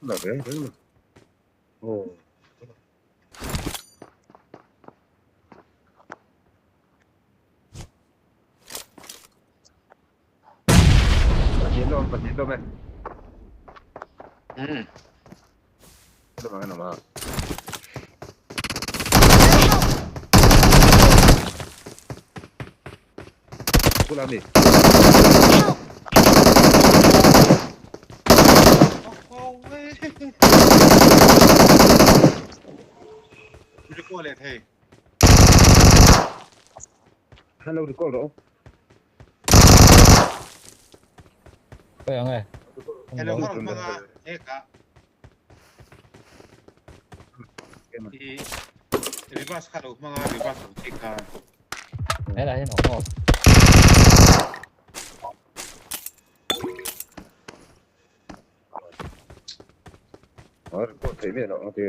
là đấy đấy mà ồ bật chiến đâu mày đâu mà cái nào mà cô làm gì Cô lên thầy hello được cô đâu Cái này hello không mà thế cả thì reverse cả lúc mà reverse thì cả đấy là thế nào không cô thấy việc đó thì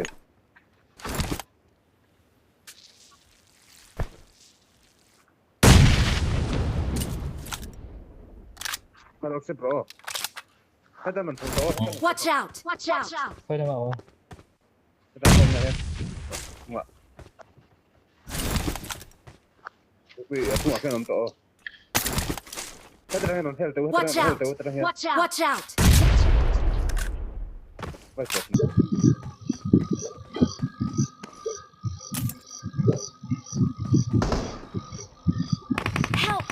hello sếp bro hãy mình phun gió Watch out! Watch out! hơi nào không hãy không này em vì aku akan nonton hãy terang nonton hãy tahu terang Watch out! Watch out! baik Help!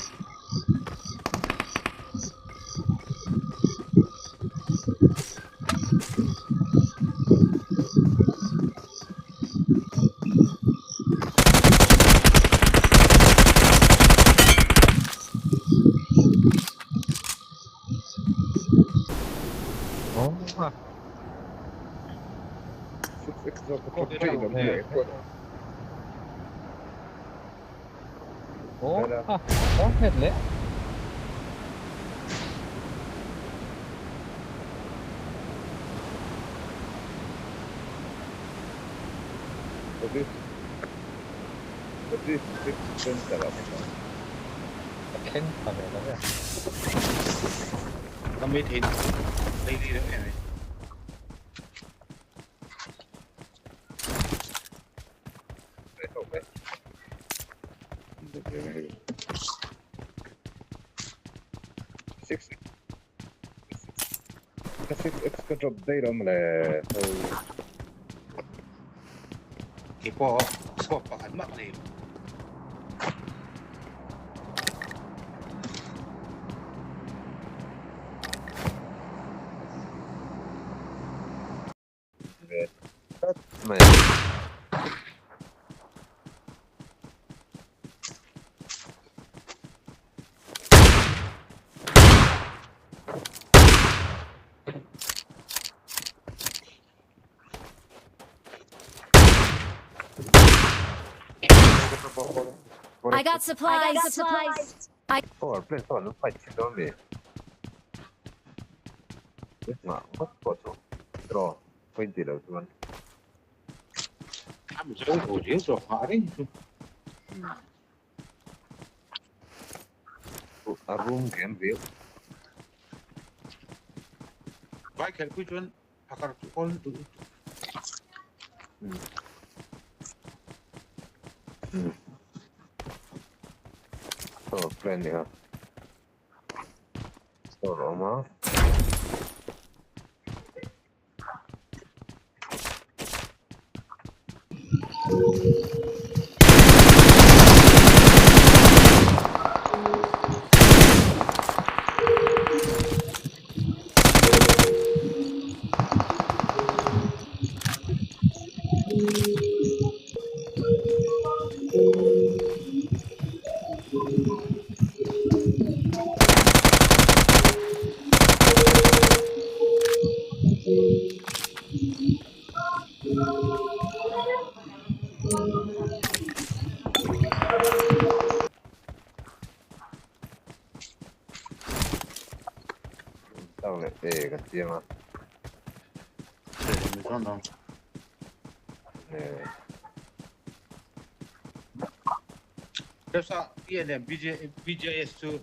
ủa có hết lẽ khen phải đó rồi nó mới thìn đây đi đấy này cái drop đây đó mà là thì có swap vào hẳn mặt này mày I got supplies. Oh, play solo, fight only. No, what photo? Draw. Point it out one. I'm so good. You're so hard. A room game view. Why can't we join? I got to call to So, plenty, huh? So, Roma. Tao lại để cái gì mà. Nè. Rsa ENM BJS2.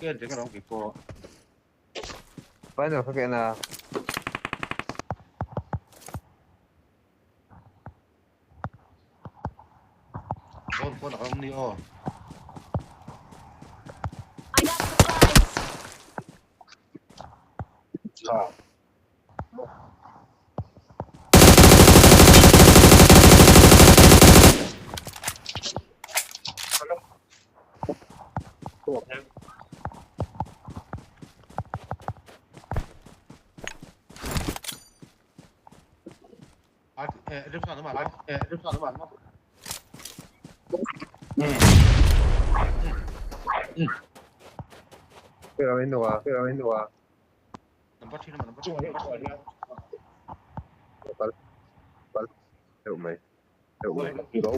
Cái cái đó before. Phải rồi, phải cái nào. Con Iqoo Neo. I got supplies. À. Rsa nó mà nó. Rsa nó mà nó. Pero viendo va, pero viendo va. Number 2 number 2. Vale. Help me. Help me. Go.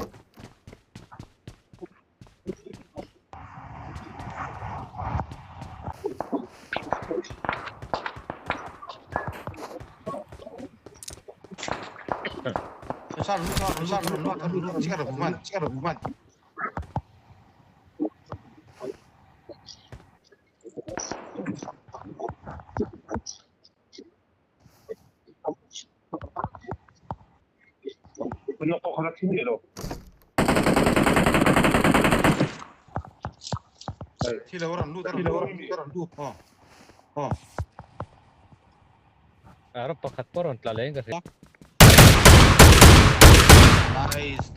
Rsa nó chiếc đầu của mình. No, ojalá que dinero. Thì là orang lu. Arab pakat poron tlalain kasi. Nice.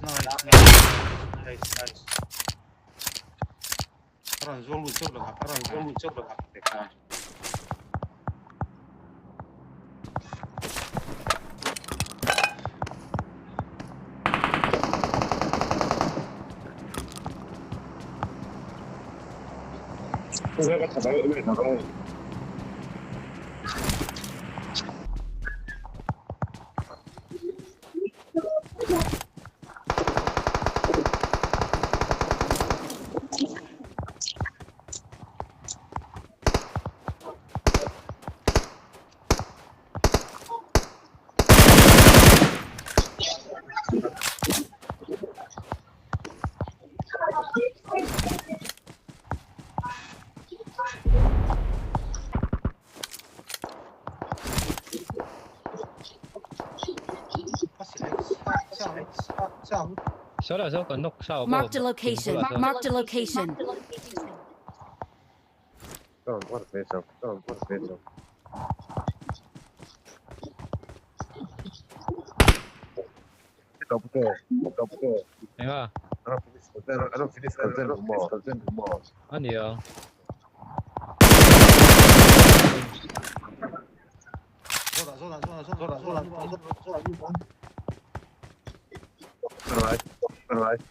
Orang zolu cok dah. Dekat. Tôi sẽ phải ở bên nào không? Sao sao còn nóc sao Marked a location. Marked a location. Don't want to say so. Don't want to say so. Double. Thấy ba? I don't finish content more. Anh gì à? Alright.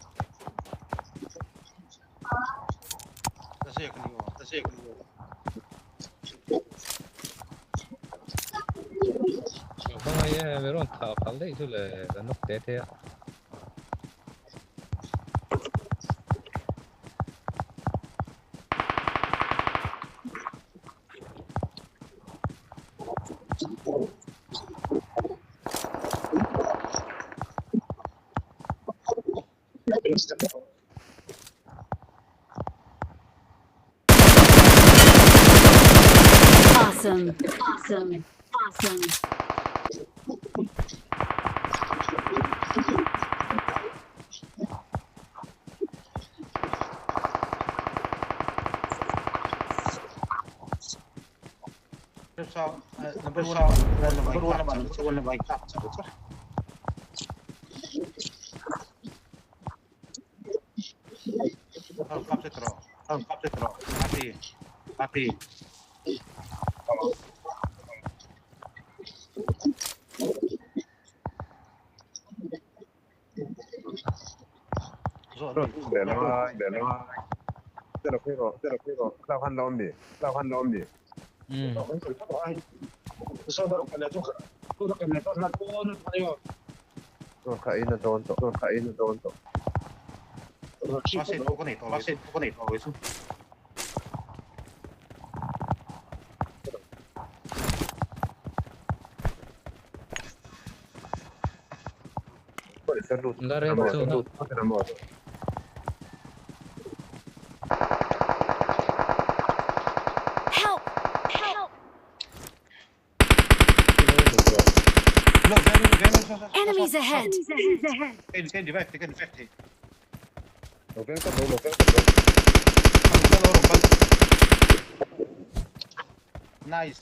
Saya akan Bang meron kaldı şöyle nok dete. Awesome. Awesome. Awesome. Number one naman. Kapsitro. Pati. Rồi, để nó Tức là cái rồi lao khăn lom đi Rồi khởi nó đồn tổ Masih ko nito. Poi saluto Andare su. la moto Help! Help! Enemies ahead! Kendi vekti. Lo vengo dopo Nice.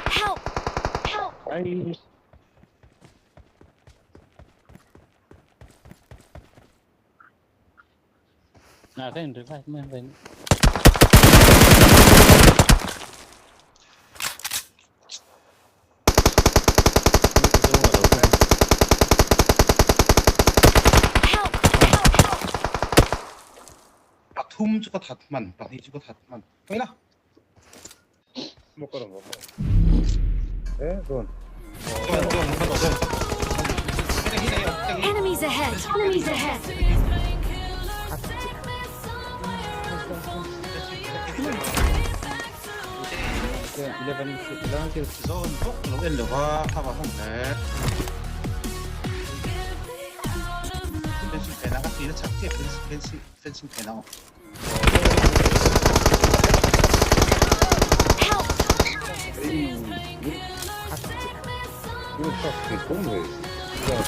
Help! Help! Ay Natin revive mo yan. Help! 다툼 주고 다툼만. 많이 주고 다툼만. 보이나? 못 걸어 못 돈 Enemies ahead! Enemies ahead! Nó lên được qua thao vào không thế. 펜싱 배나가 뒤는 작지 펜싱 배나. Help! 이거 딱 좋은 야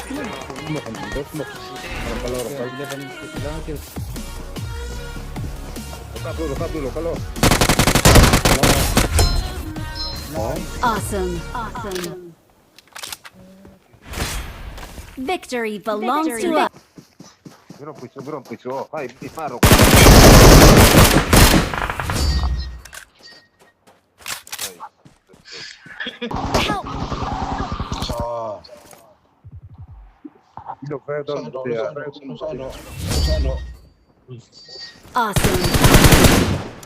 수목 한번더 수목 Lo calor Awesome. Awesome. Victory belongs to us. 그럼 붙여 하이 이마로 Help! 자. 이거 배도 Sano. Awesome.